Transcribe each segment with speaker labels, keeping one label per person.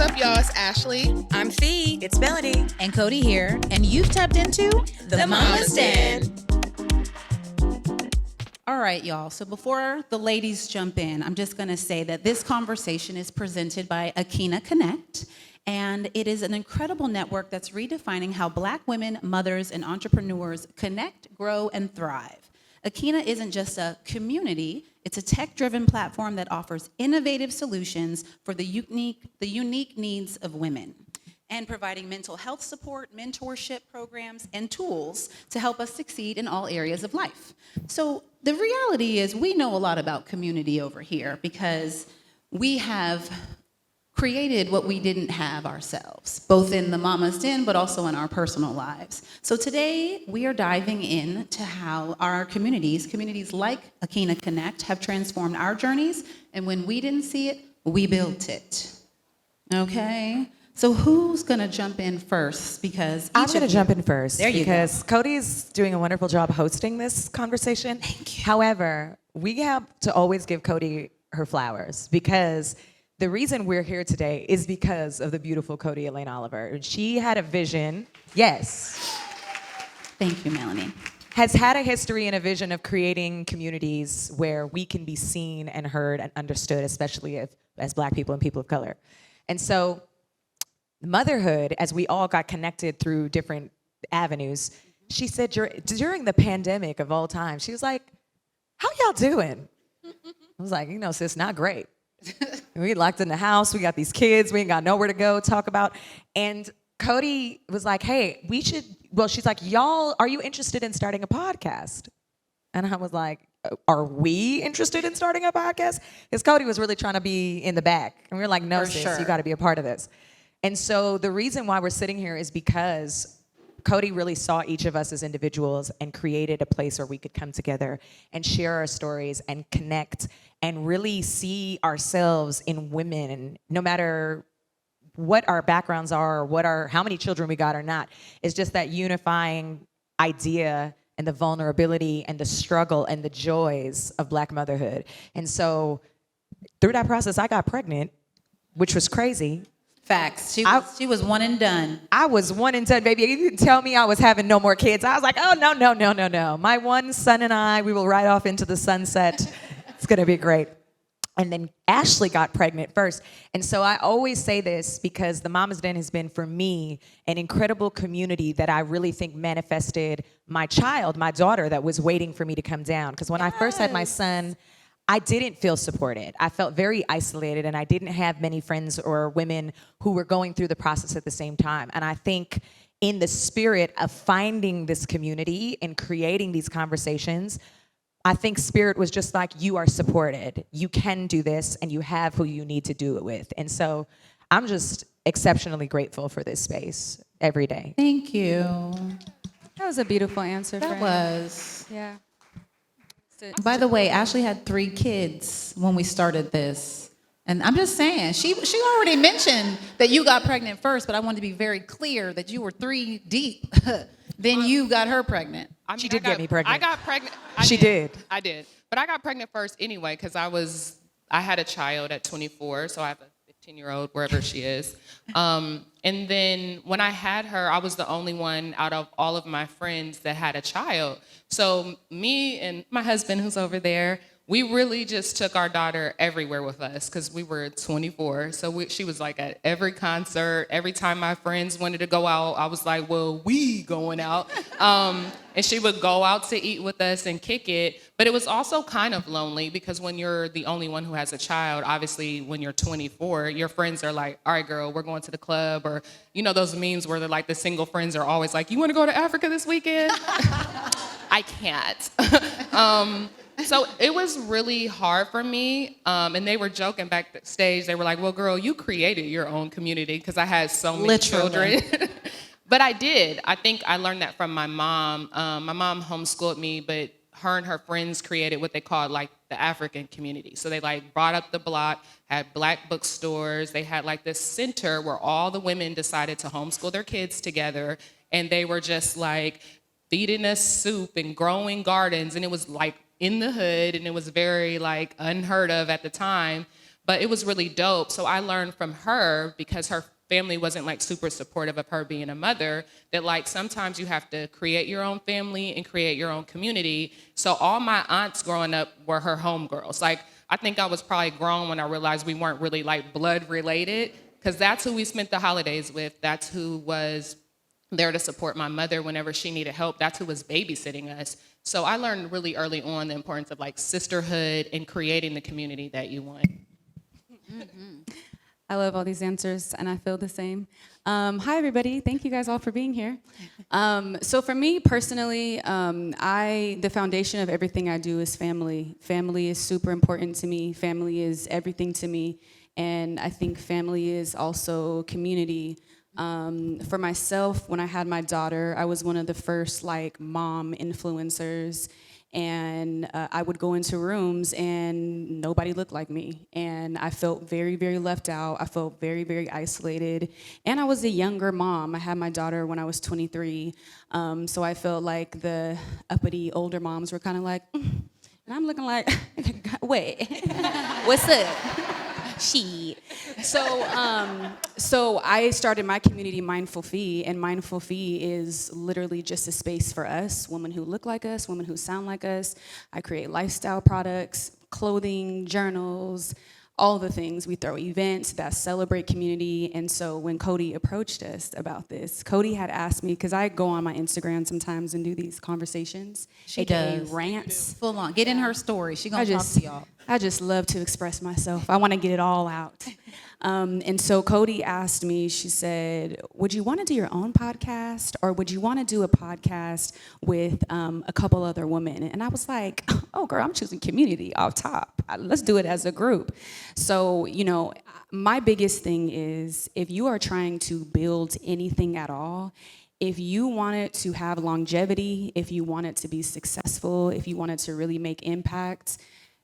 Speaker 1: up, y'all? It's Ashley.
Speaker 2: I'm Fee.
Speaker 3: It's Melanie.
Speaker 4: And Codie here. And you've tapped into
Speaker 2: The Mama Stand.
Speaker 4: All right, y'all. So before the ladies jump in, I'm just going to say that this conversation is presented by Akina Connect. And it is an incredible network that's redefining how Black women, mothers, and entrepreneurs connect, grow, and thrive. Akina isn't just a community, it's a tech-driven platform that offers innovative solutions for the unique needs of women, and providing mental health support, mentorship programs, and tools to help us succeed in all areas of life. So the reality is we know a lot about community over here because we have created what we didn't have ourselves, both in the Mama's Den, but also in our personal lives. So today, we are diving into how our communities like Akina Connect, have transformed our journeys, and when we didn't see it, we built it. Okay? So who's gonna jump in first? Because
Speaker 3: I'm gonna jump in first.
Speaker 4: There you go.
Speaker 3: Because Codie's doing a wonderful job hosting this conversation.
Speaker 4: Thank you.
Speaker 3: However, we have to always give Codie her flowers because the reason we're here today is because of the beautiful Codie Elaine Oliver. She had a vision, yes.
Speaker 4: Thank you, Melanie.
Speaker 3: Has had a history and a vision of creating communities where we can be seen and heard and understood, especially as Black people and people of color. And so motherhood, as we all got connected through different avenues, she said during the pandemic of all time, she was like, how y'all doing? I was like, sis, not great. We locked in the house, we got these kids, we ain't got nowhere to go talk about. And Codie was like, hey, she's like, y'all, are you interested in starting a podcast? And I was like, are we interested in starting a podcast? Because Codie was really trying to be in the back. And we were like, no, sis, you gotta be a part of this. And so the reason why we're sitting here is because Codie really saw each of us as individuals and created a place where we could come together and share our stories and connect and really see ourselves in women, no matter what our backgrounds are or how many children we got or not. It's just that unifying idea and the vulnerability and the struggle and the joys of Black motherhood. And so through that process, I got pregnant, which was crazy.
Speaker 4: Facts. She was one and done.
Speaker 3: I was one and done, baby. You didn't tell me I was having no more kids. I was like, oh, no. My one son and I, we will ride off into the sunset. It's going to be great. And then Ashley got pregnant first. And so I always say this because the Mama's Den has been, for me, an incredible community that I really think manifested my child, my daughter, that was waiting for me to come down. Because when I first had my son, I didn't feel supported. I felt very isolated, and I didn't have many friends or women who were going through the process at the same time. And I think in the spirit of finding this community and creating these conversations, I think Spirit was just like, you are supported. You can do this, and you have who you need to do it with. And so I'm just exceptionally grateful for this space every day.
Speaker 4: Thank you.
Speaker 2: That was a beautiful answer.
Speaker 4: That was.
Speaker 2: Yeah.
Speaker 4: By the way, Ashley had 3 kids when we started this. And I'm just saying, she already mentioned that you got pregnant first, but I wanted to be very clear that you were 3 deep. Then you got her pregnant.
Speaker 3: She did get me pregnant.
Speaker 1: I got pregnant.
Speaker 3: She did.
Speaker 1: I did. But I got pregnant first anyway because I had a child at 24, so I have a 15-year-old wherever she is. And then when I had her, I was the only one out of all of my friends that had a child. So me and my husband, who's over there, we really just took our daughter everywhere with us because we were 24. So she was like at every concert. Every time my friends wanted to go out, I was like, well, we going out. And she would go out to eat with us and kick it. But it was also kind of lonely because when you're the only one who has a child, obviously when you're 24, your friends are like, all right, girl, we're going to the club. Or, those memes where they're like the single friends are always like, you want to go to Africa this weekend? I can't. So it was really hard for me, and they were joking backstage. They were like, well, girl, you created your own community because I had so many children. But I did. I think I learned that from my mom. My mom homeschooled me, but her and her friends created what they called like the African community. So they like brought up the block, had Black bookstores. They had like this center where all the women decided to homeschool their kids together, and they were just like feeding us soup and growing gardens, and it was like in the hood, and it was very like unheard of at the time. But it was really dope. So I learned from her, because her family wasn't like super supportive of her being a mother, that like sometimes you have to create your own family and create your own community. So all my aunts growing up were her homegirls. Like, I think I was probably grown when I realized we weren't really like blood related, because that's who we spent the holidays with. That's who was there to support my mother whenever she needed help. That's who was babysitting us. So I learned really early on the importance of like sisterhood and creating the community that you want.
Speaker 2: I love all these answers, and I feel the same. Hi, everybody. Thank you guys all for being here. So for me personally, the foundation of everything I do is family. Family is super important to me. Family is everything to me. And I think family is also community. For myself, when I had my daughter, I was one of the first like mom influencers. And I would go into rooms and nobody looked like me. And I felt very, very left out. I felt very, very isolated. And I was a younger mom. I had my daughter when I was 23. So I felt like the uppity older moms were kind of like, and I'm looking like, wait, what's up? She. So I started my community, Mindful Fee, and Mindful Fee is literally just a space for us, women who look like us, women who sound like us. I create lifestyle products, clothing, journals, all the things. We throw events that celebrate community. And so when Codie approached us about this, Codie had asked me, because I go on my Instagram sometimes and do these conversations,
Speaker 4: She
Speaker 2: aka
Speaker 4: does.
Speaker 2: rants.
Speaker 4: Full on. Get in her story. She gonna talk to y'all.
Speaker 2: I just love to express myself. I want to get it all out. And so Codie asked me, she said, would you want to do your own podcast, or would you want to do a podcast with a couple other women? And I was like, oh, girl, I'm choosing community off top. Let's do it as a group. So, you know, my biggest thing is, if you are trying to build anything at all, if you want it to have longevity, if you want it to be successful, if you want it to really make impact,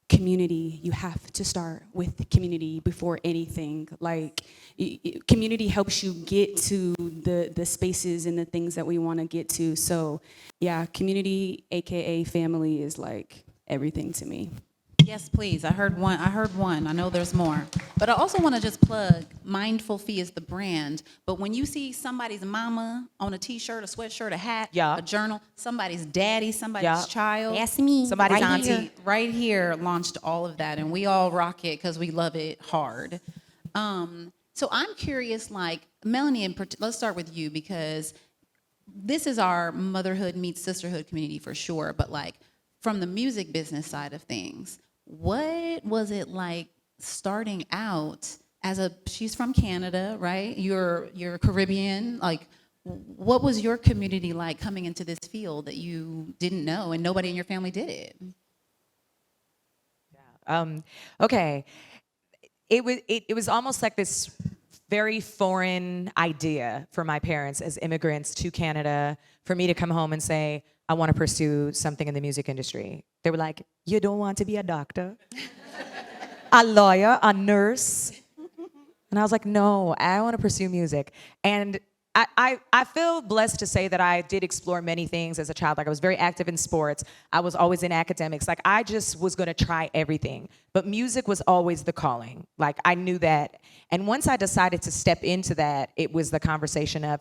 Speaker 2: community, you have to start with community before anything. Like, community helps you get to the spaces and the things that we want to get to. So yeah, community, AKA family, is like everything to me.
Speaker 4: Yes, please. I heard one. I know there's more. But I also want to just plug Mindful Fee is the brand. But when you see somebody's mama on a t-shirt, a sweatshirt, a hat,
Speaker 3: Yeah.
Speaker 4: a journal, somebody's daddy, somebody's
Speaker 3: Yeah.
Speaker 4: child.
Speaker 2: That's me.
Speaker 3: Somebody's
Speaker 4: right
Speaker 3: auntie.
Speaker 4: here, right here launched all of that, and we all rock it because we love it hard. So I'm curious, like, Melanie, let's start with you, because this is our motherhood meets sisterhood community for sure, but like from the music business side of things, what was it like starting out as she's from Canada, right? You're Caribbean, like, what was your community like coming into this field that you didn't know and nobody in your family did it?
Speaker 3: Okay. It was almost like this very foreign idea for my parents as immigrants to Canada, for me to come home and say, I want to pursue something in the music industry. They were like, you don't want to be a doctor, a lawyer, a nurse? And I was like, no, I want to pursue music. And I feel blessed to say that I did explore many things as a child. Like, I was very active in sports. I was always in academics. Like, I just was going to try everything. But music was always the calling. Like, I knew that. And once I decided to step into that, it was the conversation of,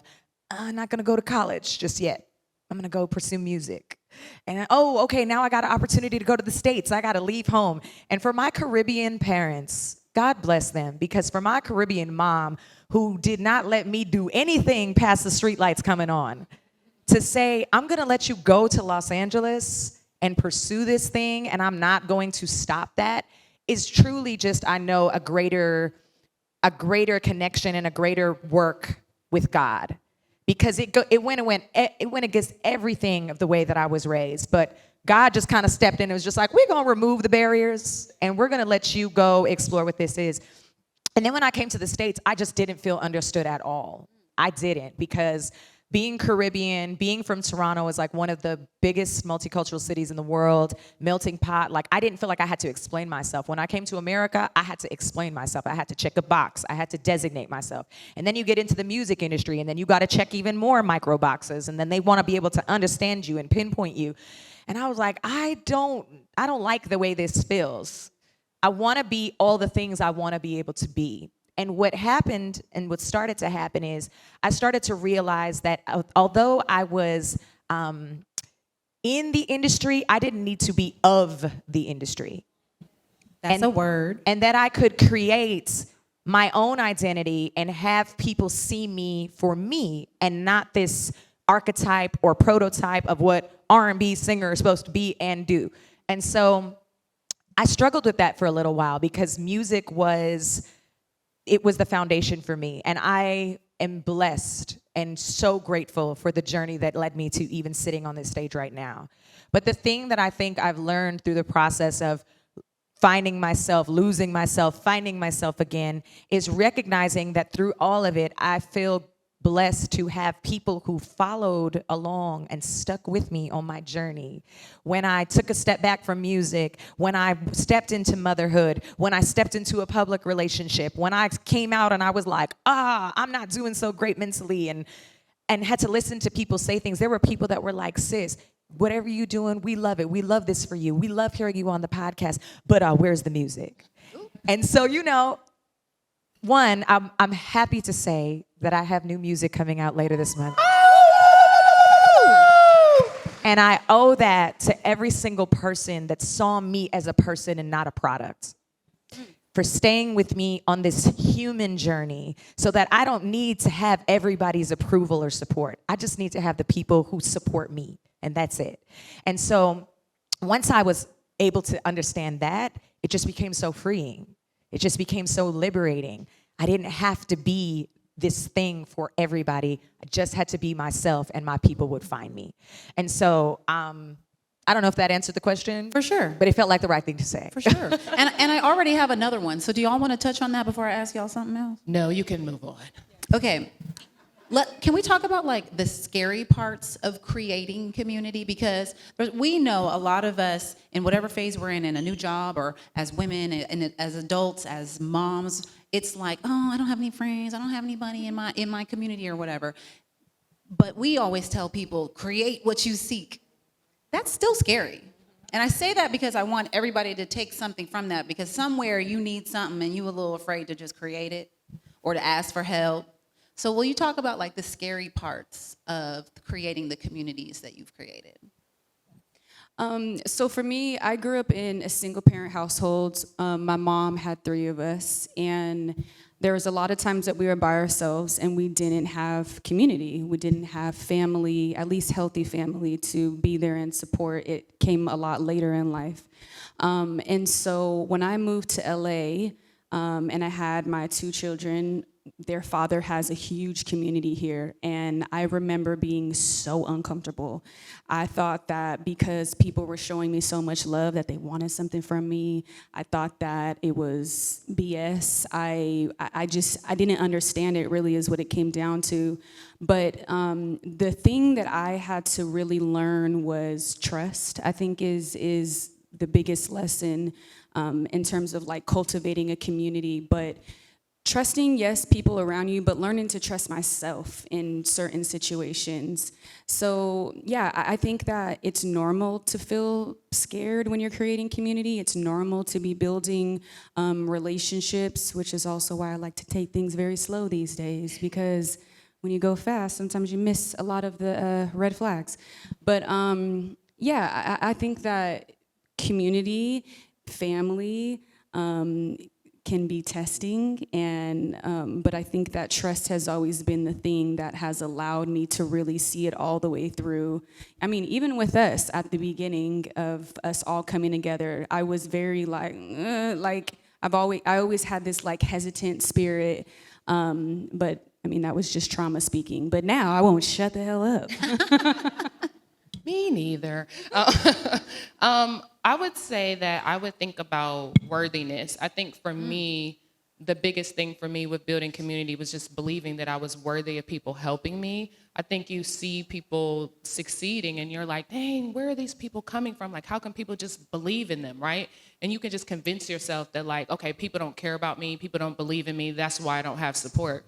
Speaker 3: I'm not going to go to college just yet. I'm going to go pursue music. And oh, okay, now I got an opportunity to go to the States. I got to leave home. And for my Caribbean parents, God bless them, because for my Caribbean mom, who did not let me do anything past the streetlights coming on, to say, I'm going to let you go to Los Angeles and pursue this thing, and I'm not going to stop that, is truly just, I know, a greater connection and a greater work with God. Because it went against everything of the way that I was raised. But God just kind of stepped in and was just like, we're going to remove the barriers and we're going to let you go explore what this is. And then when I came to the States, I just didn't feel understood at all. I didn't, because being Caribbean, being from Toronto is like one of the biggest multicultural cities in the world, melting pot. Like, I didn't feel like I had to explain myself. When I came to America, I had to explain myself. I had to check a box. I had to designate myself. And then you get into the music industry, and then you got to check even more micro boxes. And then they want to be able to understand you and pinpoint you. And I was like, I don't like the way this feels. I want to be all the things I want to be able to be. And what happened and what started to happen is I started to realize that although I was in the industry, I didn't need to be of the industry.
Speaker 4: That's a word.
Speaker 3: And that I could create my own identity and have people see me for me and not this archetype or prototype of what R&B singer is supposed to be and do. And so I struggled with that for a little while because music was the foundation for me. And I am blessed and so grateful for the journey that led me to even sitting on this stage right now. But the thing that I think I've learned through the process of finding myself, losing myself, finding myself again, is recognizing that through all of it, I feel blessed to have people who followed along and stuck with me on my journey. When I took a step back from music, when I stepped into motherhood, when I stepped into a public relationship, when I came out and I was like, I'm not doing so great mentally, and had to listen to people say things. There were people that were like, sis, whatever you're doing, we love it. We love this for you. We love hearing you on the podcast, but where's the music? And so, one, I'm happy to say that I have new music coming out later this month. And I owe that to every single person that saw me as a person and not a product, for staying with me on this human journey so that I don't need to have everybody's approval or support. I just need to have the people who support me, and that's it. And so once I was able to understand that, it just became so freeing. It just became so liberating. I didn't have to be this thing for everybody. I just had to be myself, and my people would find me. And so I don't know if that answered the question.
Speaker 4: For sure.
Speaker 3: But it felt like the right thing to say.
Speaker 4: For sure. And I already have another one. So do y'all want to touch on that before I ask y'all something else?
Speaker 1: No, you can move on.
Speaker 4: Okay. Can we talk about like the scary parts of creating community? Because we know a lot of us in whatever phase we're in a new job or as women and as adults, as moms, it's like, oh, I don't have any friends. I don't have anybody in my community or whatever. But we always tell people, create what you seek. That's still scary. And I say that because I want everybody to take something from that, because somewhere you need something and you're a little afraid to just create it or to ask for help. So will you talk about like the scary parts of creating the communities that you've created?
Speaker 2: So for me, I grew up in a single parent household. My mom had 3 of us, and there was a lot of times that we were by ourselves and we didn't have community. We didn't have family, at least healthy family, to be there and support. It came a lot later in life. And so when I moved to LA and I had my 2 children, their father has a huge community here, and I remember being so uncomfortable. I thought that because people were showing me so much love that they wanted something from me. I thought that it was BS. I didn't understand it, really, is what it came down to. But the thing that I had to really learn was trust, I think is the biggest lesson in terms of like cultivating a community. But trusting, yes, people around you, but learning to trust myself in certain situations. So yeah, I think that it's normal to feel scared when you're creating community. It's normal to be building relationships, which is also why I like to take things very slow these days, because when you go fast, sometimes you miss a lot of the red flags. But yeah, I think that community, family, can be testing, and but I think that trust has always been the thing that has allowed me to really see it all the way through. I mean, even with us at the beginning of us all coming together, I was very like I always had this like hesitant spirit, but I mean that was just trauma speaking. But now I won't shut the hell up.
Speaker 1: Me neither. I would say that I would think about worthiness. I think for me, the biggest thing for me with building community was just believing that I was worthy of people helping me. I think you see people succeeding and you're like, dang, where are these people coming from? Like, how can people just believe in them, right? And you can just convince yourself that like, okay, people don't care about me, people don't believe in me, that's why I don't have support.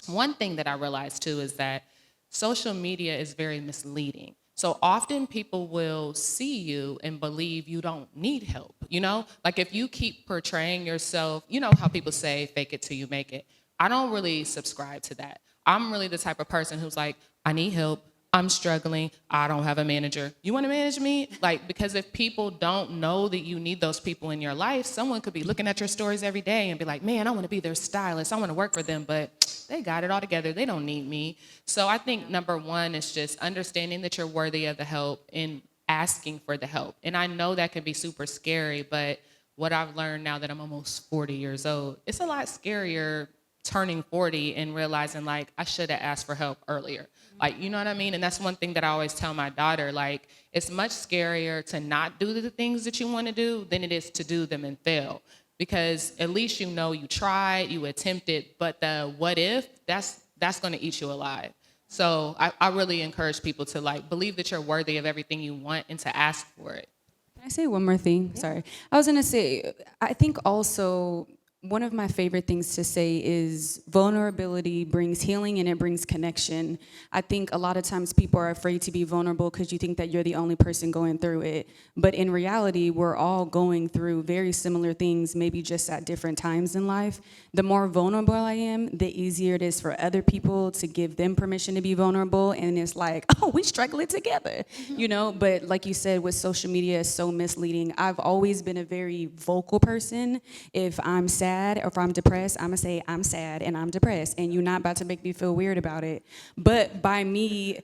Speaker 1: One thing that I realized too is that social media is very misleading. So often people will see you and believe you don't need help, you know? Like if you keep portraying yourself, you know how people say, fake it till you make it. I don't really subscribe to that. I'm really the type of person who's like, I need help. I'm struggling. I don't have a manager. You want to manage me? Like, because if people don't know that you need those people in your life, someone could be looking at your stories every day and be like, man, I want to be their stylist. I want to work for them, but they got it all together. They don't need me. So I think number one is just understanding that you're worthy of the help and asking for the help. And I know that can be super scary, but what I've learned now that I'm almost 40 years old, it's a lot scarier turning 40 and realizing like I should have asked for help earlier. Like, you know what I mean? And that's one thing that I always tell my daughter, like, it's much scarier to not do the things that you want to do than it is to do them and fail. Because at least you know you tried, you attempted, but the what if, that's going to eat you alive. So I really encourage people to like believe that you're worthy of everything you want and to ask for it.
Speaker 2: Can I say one more thing? Yeah. Sorry. I was going to say, I think also one of my favorite things to say is vulnerability brings healing and it brings connection. I think a lot of times people are afraid to be vulnerable because you think that you're the only person going through it. But in reality, we're all going through very similar things, maybe just at different times in life. The more vulnerable I am, the easier it is for other people to give them permission to be vulnerable. And it's like, oh, we struggling together, you know? But like you said, with social media, it's so misleading. I've always been a very vocal person. If I'm sad or if I'm depressed, I'm gonna say I'm sad and I'm depressed, and you're not about to make me feel weird about it. But by me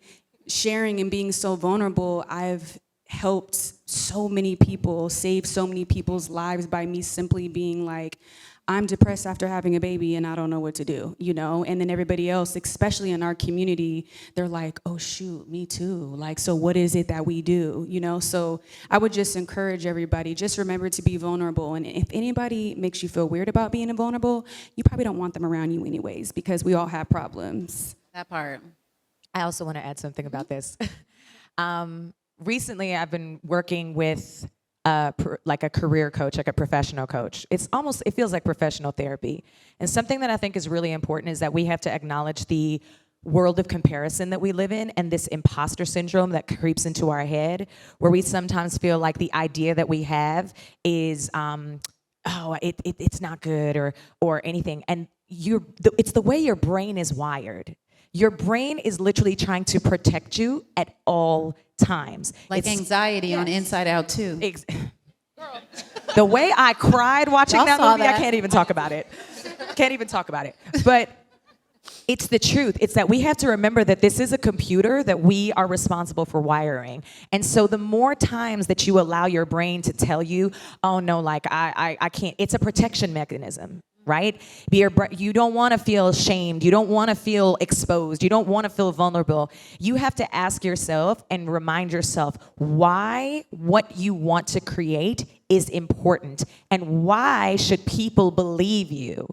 Speaker 2: sharing and being so vulnerable, I've helped so many people, saved so many people's lives by me simply being like, I'm depressed after having a baby and I don't know what to do, you know? And then everybody else, especially in our community, they're like, oh shoot, me too. Like, so what is it that we do, you know? So I would just encourage everybody, just remember to be vulnerable. And if anybody makes you feel weird about being vulnerable, you probably don't want them around you anyways, because we all have problems.
Speaker 4: That part.
Speaker 3: I also want to add something about this. Recently, I've been working with like a career coach, like a professional coach. It feels like professional therapy. And something that I think is really important is that we have to acknowledge the world of comparison that we live in and this imposter syndrome that creeps into our head, where we sometimes feel like the idea that we have is, it's not good or anything. And it's the way your brain is wired. Your brain is literally trying to protect you at all times.
Speaker 4: Like anxiety on Inside Out too.
Speaker 3: The way I cried watching
Speaker 4: Y'all
Speaker 3: that
Speaker 4: saw
Speaker 3: movie,
Speaker 4: that.
Speaker 3: I can't even talk about it. But it's the truth. It's that we have to remember that this is a computer that we are responsible for wiring. And so the more times that you allow your brain to tell you, oh no, like I can't, it's a protection mechanism. Right? You don't want to feel shamed. You don't want to feel exposed. You don't want to feel vulnerable. You have to ask yourself and remind yourself why what you want to create is important and why should people believe you.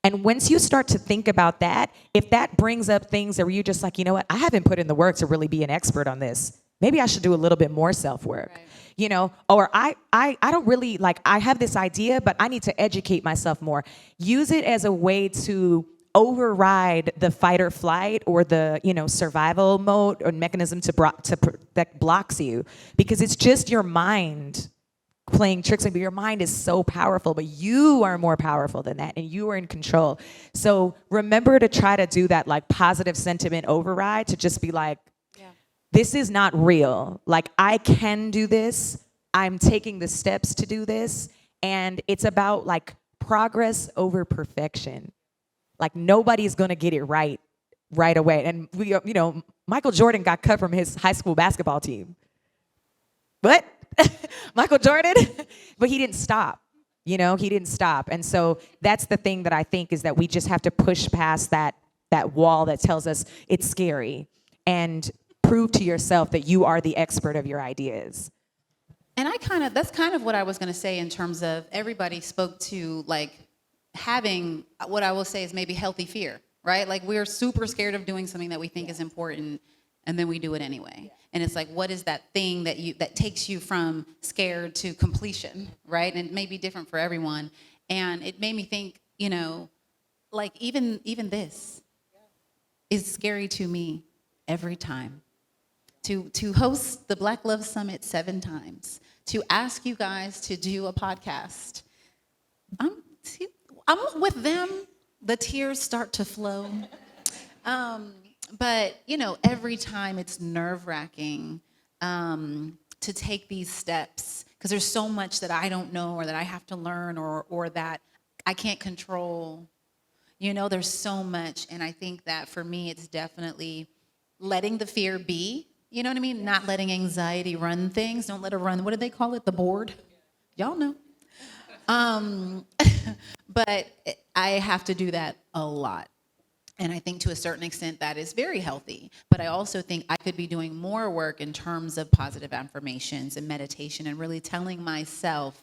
Speaker 3: And once you start to think about that, if that brings up things that you're just like, you know what, I haven't put in the work to really be an expert on this. Maybe I should do a little bit more self-work. Right. You know, or I don't really, like, I have this idea, but I need to educate myself more. Use it as a way to override the fight or flight or the, survival mode or mechanism that blocks you, because it's just your mind playing tricks on you. Your mind is so powerful, but you are more powerful than that, and you are in control. So remember to try to do that, like, positive sentiment override, to just be like, this is not real. Like, I can do this. I'm taking the steps to do this. And it's about, like, progress over perfection. Like, nobody's going to get it right away. And, Michael Jordan got cut from his high school basketball team. What? Michael Jordan? But he didn't stop. He didn't stop. And so that's the thing that I think is that we just have to push past that wall that tells us it's scary and prove to yourself that you are the expert of your ideas.
Speaker 4: And that's kind of what I was going to say in terms of everybody spoke to, like, having what I will say is maybe healthy fear, right? Like, we're super scared of doing something that we think is important, and then we do it anyway. And it's like, what is that thing that takes you from scared to completion, right? And it may be different for everyone. And it made me think, like, even this is scary to me every time. to host the Black Love Summit 7 times, to ask you guys to do a podcast. I'm with them, the tears start to flow. But, every time it's nerve-wracking to take these steps, because there's so much that I don't know or that I have to learn or that I can't control. There's so much. And I think that for me, it's definitely letting the fear be. You know what I mean? Not letting anxiety run things. Don't let it run. What do they call it? The board? Y'all know. But I have to do that a lot. And I think to a certain extent that is very healthy. But I also think I could be doing more work in terms of positive affirmations and meditation and really telling myself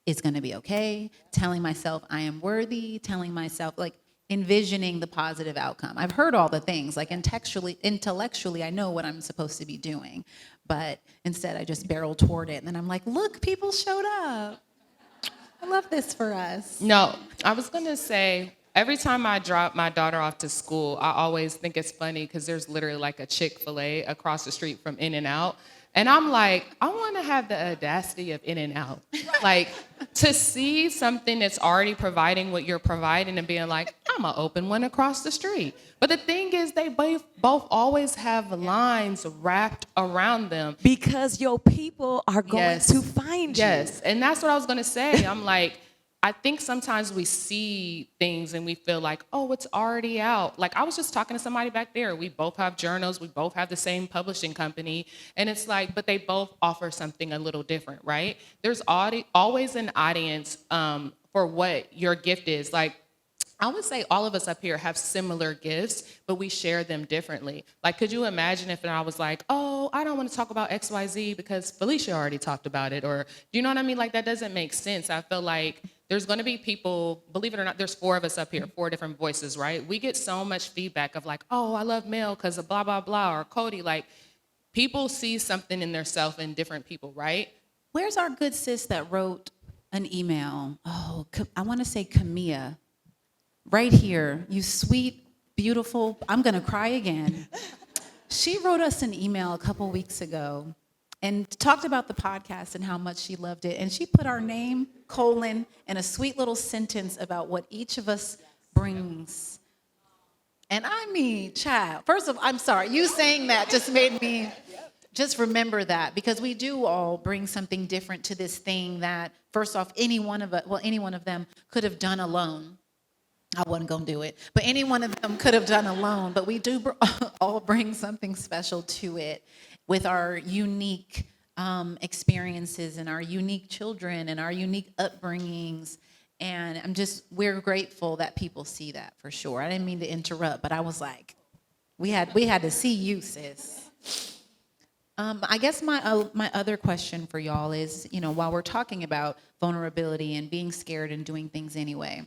Speaker 4: it's going to be okay, telling myself I am worthy, telling myself, envisioning the positive outcome. I've heard all the things, intellectually, I know what I'm supposed to be doing. But instead, I just barrel toward it. And then I'm like, look, people showed up. I love this for us.
Speaker 1: No, I was going to say, every time I drop my daughter off to school, I always think it's funny because there's literally like a Chick-fil-A across the street from In-N-Out. And I'm like, I want to have the audacity of In-N-Out. Like, to see something that's already providing what you're providing and being like, I'm going to open one across the street. But the thing is, they both always have lines wrapped around them.
Speaker 3: Because your people are going to find you.
Speaker 1: Yes, and that's what I was going to say. I'm like, I think sometimes we see things and we feel like, oh, it's already out. Like, I was just talking to somebody back there. We both have journals. We both have the same publishing company. And it's like, but they both offer something a little different, right? There's always an audience for what your gift is. Like, I would say all of us up here have similar gifts, but we share them differently. Like, could you imagine if I was like, oh, I don't want to talk about XYZ because Felicia already talked about it? Or, do you know what I mean? Like, that doesn't make sense. I feel like there's going to be people, believe it or not, there's 4 of us up here, 4 different voices, right? We get so much feedback of like, oh, I love Mel because of blah, blah, blah, or Codie. Like, people see something in themselves in different people, right?
Speaker 4: Where's our good sis that wrote an email? Oh, I want to say Camilla. Right here, you sweet, beautiful, I'm going to cry again. She wrote us an email a couple weeks ago and talked about the podcast and how much she loved it. And she put our name, colon, and a sweet little sentence about what each of us brings. And I mean, child, first of all, I'm sorry, you saying that just made me just remember that, because we do all bring something different to this thing that, first off, any one of them could have done alone. I wasn't going to do it, but any one of them could have done alone. But we do all bring something special to it with our unique experiences and our unique children and our unique upbringings. And we're grateful that people see that, for sure. I didn't mean to interrupt, but I was like, we had to see you, sis. I guess my other question for y'all is, while we're talking about vulnerability and being scared and doing things anyway,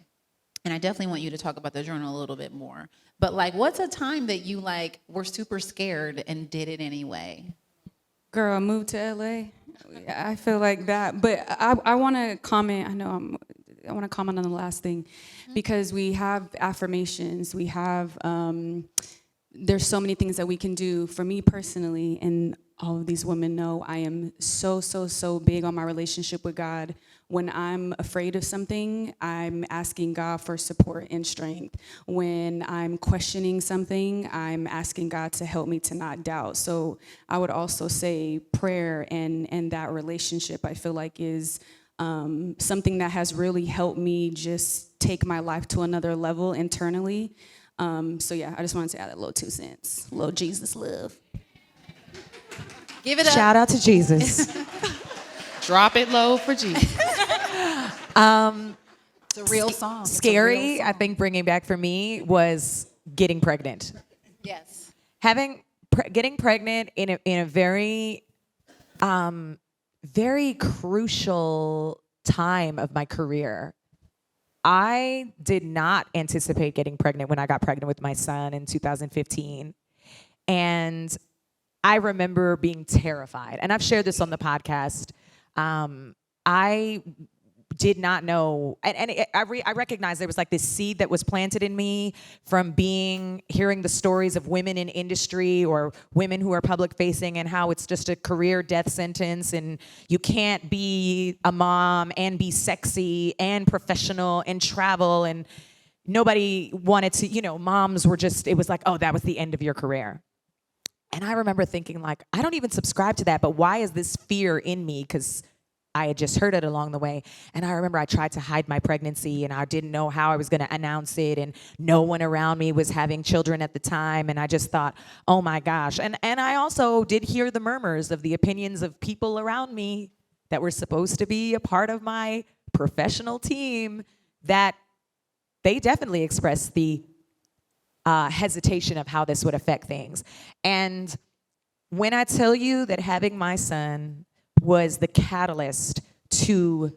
Speaker 4: and I definitely want you to talk about the journal a little bit more. But what's a time that you were super scared and did it anyway?
Speaker 2: Girl, I moved to LA. I feel like that. But I want to comment. I want to comment on the last thing, because we have affirmations. We have, there's so many things that we can do. For me personally, and all of these women know, I am so, so, so big on my relationship with God. When I'm afraid of something, I'm asking God for support and strength. When I'm questioning something, I'm asking God to help me to not doubt. So I would also say prayer and that relationship, I feel like, is something that has really helped me just take my life to another level internally. So yeah, I just wanted to add that little 2 cents, a little Jesus love.
Speaker 4: Give it up.
Speaker 3: Shout out to Jesus.
Speaker 1: Drop it low for Jesus.
Speaker 4: It's a real song.
Speaker 3: Scary, I think, bringing back for me was getting pregnant.
Speaker 4: Yes.
Speaker 3: Getting pregnant in a very, very crucial time of my career. I did not anticipate getting pregnant when I got pregnant with my son in 2015. And I remember being terrified. And I've shared this on the podcast. I did not know, I recognized there was like this seed that was planted in me from hearing the stories of women in industry or women who are public facing and how it's just a career death sentence and you can't be a mom and be sexy and professional and travel, and nobody wanted to, moms were just, it was like, oh, that was the end of your career. And I remember thinking like, I don't even subscribe to that, but why is this fear in me? Because I had just heard it along the way. And I remember I tried to hide my pregnancy and I didn't know how I was going to announce it. And no one around me was having children at the time. And I just thought, oh my gosh. And I also did hear the murmurs of the opinions of people around me that were supposed to be a part of my professional team, that they definitely expressed the hesitation of how this would affect things. And when I tell you that having my son was the catalyst to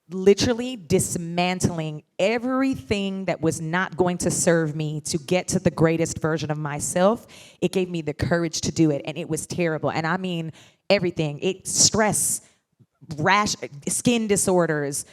Speaker 3: literally dismantling everything that was not going to serve me to get to the greatest version of myself, it gave me the courage to do it. And it was terrible. And I mean everything. Stress, rash, skin disorders,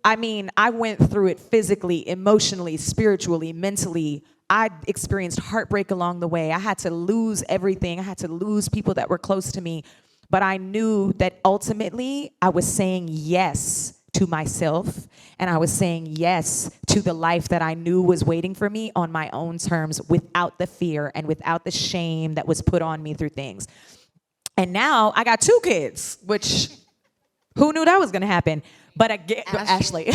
Speaker 3: I went through it physically, emotionally, spiritually, mentally. I experienced heartbreak along the way. I had to lose everything. I had to lose people that were close to me. But I knew that ultimately I was saying yes to myself, and I was saying yes to the life that I knew was waiting for me on my own terms, without the fear and without the shame that was put on me through things. And now I got 2 kids, which who knew that was going to happen? But Ashley.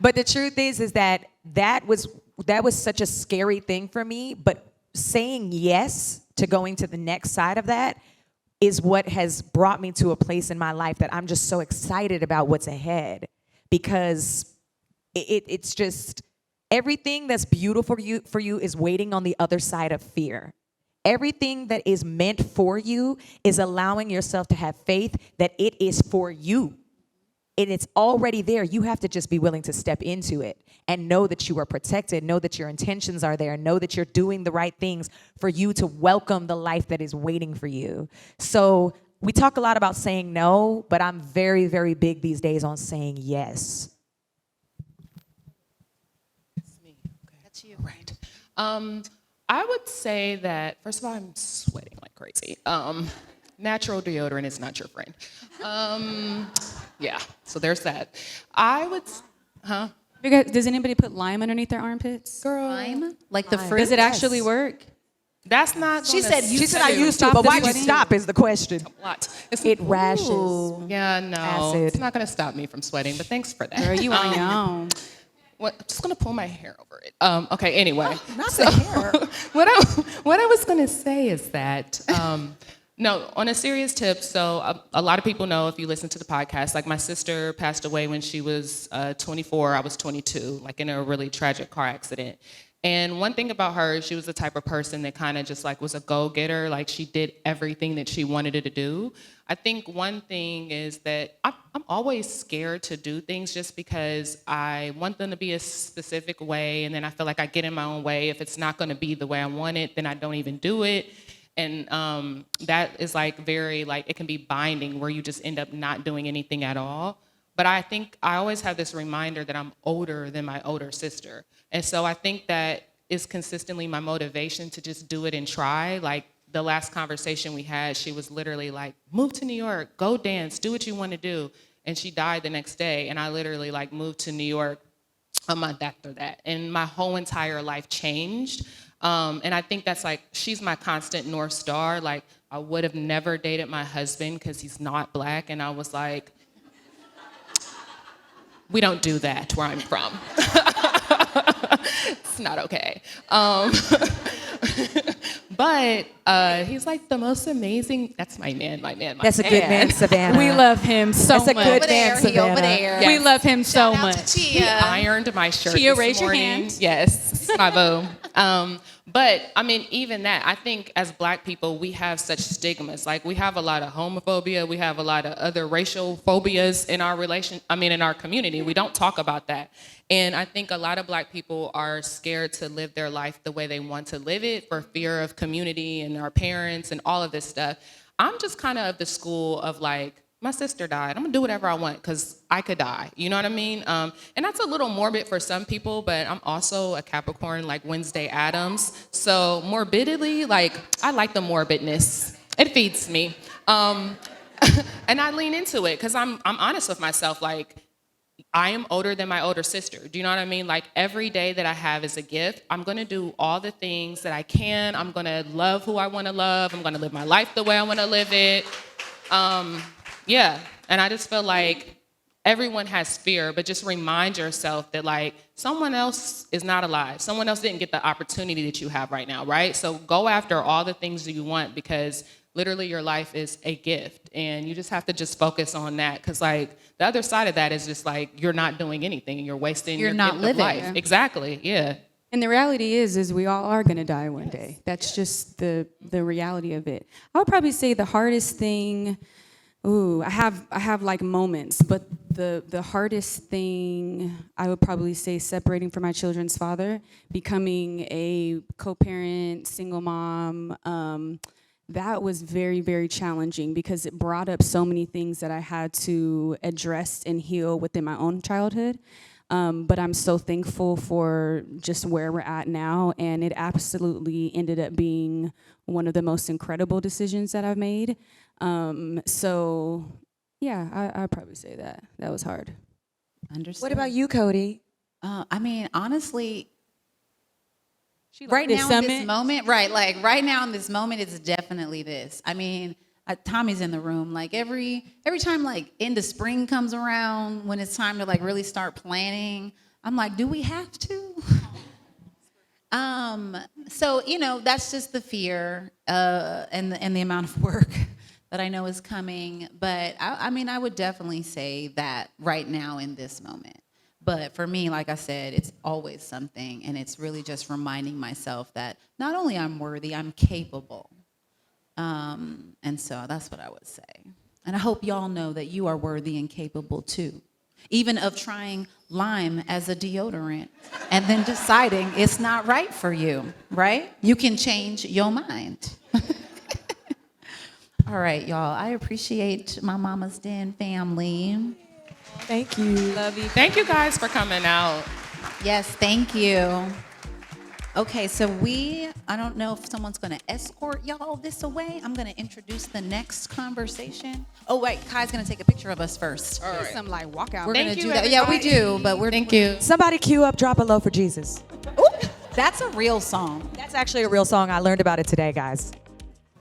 Speaker 3: But the truth is that was such a scary thing for me. But saying yes to going to the next side of that is what has brought me to a place in my life that I'm just so excited about what's ahead, because it's just everything that's beautiful for you is waiting on the other side of fear. Everything that is meant for you is allowing yourself to have faith that it is for you. And it's already there. You have to just be willing to step into it and know that you are protected, know that your intentions are there, know that you're doing the right things for you to welcome the life that is waiting for you. So we talk a lot about saying no, but I'm very, very big these days on saying yes.
Speaker 1: That's me. Okay. That's you. Right. I would say that, first of all, I'm sweating like crazy. Natural deodorant is not your friend. Yeah, so there's that. I would,
Speaker 2: Does anybody put lime underneath their armpits?
Speaker 1: girl,
Speaker 4: Lime? Like the fruit?
Speaker 2: Does it actually work?
Speaker 1: that's not.
Speaker 3: She
Speaker 1: gonna
Speaker 3: said I used to,
Speaker 2: Stop
Speaker 3: but
Speaker 2: the
Speaker 3: why'd you
Speaker 2: sweating?
Speaker 3: stop is the question.
Speaker 1: What?
Speaker 3: It rashes.
Speaker 2: Ooh.
Speaker 1: Yeah, no,
Speaker 3: Acid.
Speaker 1: it's not gonna stop me from sweating. But thanks for that.
Speaker 2: Girl, you on your own.
Speaker 1: What? I'm just gonna pull my hair over it. Okay. Anyway,
Speaker 3: Not the hair.
Speaker 1: what I was gonna say is that. No, on a serious tip, so a lot of people know if you listen to the podcast, like my sister passed away when she was 24, I was 22, like in a really tragic car accident. And one thing about her, she was the type of person that kind of just like was a go-getter, like she did everything that she wanted to do. I think one thing is that I'm always scared to do things just because I want them to be a specific way, and then I feel like I get in my own way. If it's not gonna be the way I want it, then I don't even do it. And that is like very, like, it can be binding where you just end up not doing anything at all. But I think I always have this reminder that I'm older than my older sister. And so I think that is consistently my motivation to just do it and try. Like the last conversation we had, she was literally like, move to New York, go dance, do what you want to do. And she died the next day. And I literally like moved to New York a month after that. And my whole entire life changed. And I think that's like, she's my constant North Star. Like, I would have never dated my husband because he's not Black. And I was like, we don't do that where I'm from. It's not okay. But he's like the most amazing, that's my man.
Speaker 3: That's a good man, Savannah.
Speaker 2: We love him so
Speaker 3: That's a
Speaker 2: much.
Speaker 3: good man, Savannah.
Speaker 1: Yes.
Speaker 2: We love him so much.
Speaker 1: He ironed my shirt
Speaker 2: Tia,
Speaker 1: this
Speaker 2: raise your
Speaker 1: morning.
Speaker 2: hand.
Speaker 1: Yes, my boo. But I mean, even that, I think as Black people, we have such stigmas. Like we have a lot of homophobia, we have a lot of other racial phobias in our in our community. We don't talk about that. And I think a lot of Black people are scared to live their life the way they want to live it for fear of community and our parents and all of this stuff. I'm just kind of the school of like, my sister died. I'm gonna do whatever I want because I could die. You know what I mean? And that's a little morbid for some people, but I'm also a Capricorn, like Wednesday Addams. So morbidly, like I like the morbidness. It feeds me. And I lean into it because I'm honest with myself. Like I am older than my older sister. Do you know what I mean? Like every day that I have is a gift. I'm gonna do all the things that I can. I'm gonna love who I wanna love. I'm gonna live my life the way I wanna live it. Yeah, and I just feel like everyone has fear, but just remind yourself that like someone else is not alive. Someone else didn't get the opportunity that you have right now, right? So go after all the things that you want because literally your life is a gift and you just have to just focus on that because like the other side of that is just like you're not doing anything and you're wasting
Speaker 4: You're
Speaker 1: your
Speaker 4: not
Speaker 1: gift
Speaker 4: living.
Speaker 1: of life.
Speaker 2: Yeah.
Speaker 1: Exactly, yeah.
Speaker 2: And the reality is we all are gonna die one day. That's just the reality of it. I would probably say the hardest thing. I have like moments, but the hardest thing I would probably say separating from my children's father, becoming a co-parent, single mom. That was very, very challenging because it brought up so many things that I had to address and heal within my own childhood. But I'm so thankful for just where we're at now, and it absolutely ended up being one of the most incredible decisions that I've made. So, yeah, I'd probably say that was hard.
Speaker 4: Understood.
Speaker 3: What about you, Codie?
Speaker 4: I mean, honestly,
Speaker 2: Like
Speaker 4: right
Speaker 2: this
Speaker 4: now in this
Speaker 2: summit?
Speaker 4: moment, right? Like right now in this moment, it's definitely this. I mean, Tommy's in the room. Like every time like end of spring comes around, when it's time to like really start planning, I'm like, do we have to? So you know, that's just the fear and the amount of work that I know is coming. But I mean, I would definitely say that right now in this moment. But for me, like I said, it's always something, and it's really just reminding myself that not only I'm worthy, I'm capable. And so that's what I would say. And I hope y'all know that you are worthy and capable too. Even of trying lime as a deodorant and then deciding it's not right for you, right? You can change your mind. All right, y'all. I appreciate my Mama's Den family.
Speaker 3: Thank you.
Speaker 2: Love you.
Speaker 1: Thank you guys for coming out.
Speaker 4: Yes, thank you. Okay, so I don't know if someone's going to escort y'all this away. I'm going to introduce the next conversation. Oh, wait, Kai's going to take a picture of us first.
Speaker 1: All right.
Speaker 2: Some like walkout.
Speaker 4: We're
Speaker 1: Thank
Speaker 4: going to
Speaker 1: you,
Speaker 4: do that. Yeah, we
Speaker 1: everybody.
Speaker 4: do, but we're
Speaker 1: Thank you.
Speaker 3: Somebody cue up Drop a Low for Jesus.
Speaker 4: That's a real song.
Speaker 3: That's actually a real song. I learned about it today, guys.